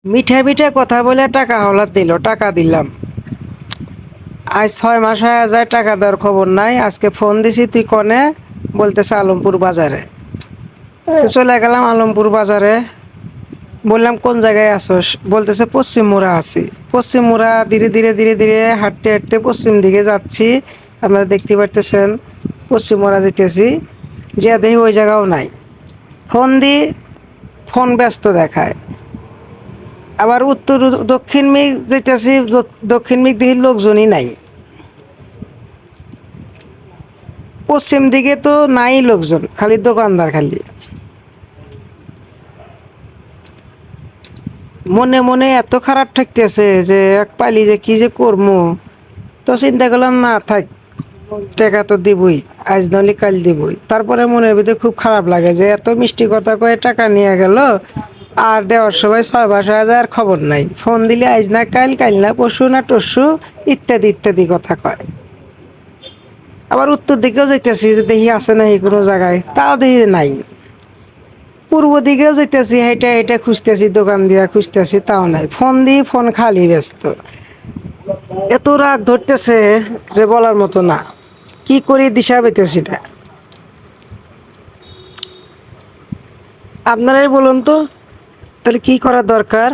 মিঠা মিঠা কথা বলে টাকা হলার দিল, টাকা দিলাম। আজ 6 মাস হয়ে যায়, টাকা দেওয়ার খবর নাই। আজকে ফোন দিছি, তুই কনে? বলতেছে আলমপুর বাজারে। তো চলে গেলাম আলমপুর বাজারে। বললাম কোন জায়গায় আসোস? বলতেছে পশ্চিম মোড়া আছি। পশ্চিম মোড়া ধীরে ধীরে ধীরে ধীরে হাঁটতে হাঁটতে পশ্চিম দিকে যাচ্ছি। আপনারা দেখতে পাচ্ছেন পশ্চিম মোড়া যেতেছি, যে দেখি ওই জায়গাও নাই। ফোন দিই, ফোন ব্যস্ত দেখায়। আবার উত্তর দক্ষিণ দিক যেতেছি, দক্ষিণ দিক দেখি লোকজনই নাই। পশ্চিম দিকে তো নাই লোকজন, খালি দোকানদার খালি। মনে মনে এত খারাপ ঠেকতেছে যে এক পালি যে কি যে করবো। তো চিন্তা করলাম না থাক, টাকা তো দিবই, আজ নলি কাল দিবই। তারপরে মনের ভিতরে খুব খারাপ লাগে যে এত মিষ্টি কথা কয়ে টাকা নিয়ে গেল, আর দেওয়ার সময় 6 মাস হয়ে যায় আর খবর নাই। ফোন দিলে আজ না কাল, কাল না পরশু না টরশু, ইত্যাদি ইত্যাদি কথা কয়। আবার উত্তর দিকেও যাইতেছি, দেখি আছে নাকি কোনো জায়গায়, তাও দেখি নাই। পূর্ব দিকেও যাইতেছি, হেঁটে হেঁটে খুঁজতেছি, দোকান দিয়া খুঁজতেছি, তাও নাই। ফোন দিই, ফোন খালি ব্যস্ত। এত রাগ ধরতেছে যে বলার মতো না। কি করি দিশা পেতেছি না। আপনারাই বলুন তো, তাহলে কি করা দরকার?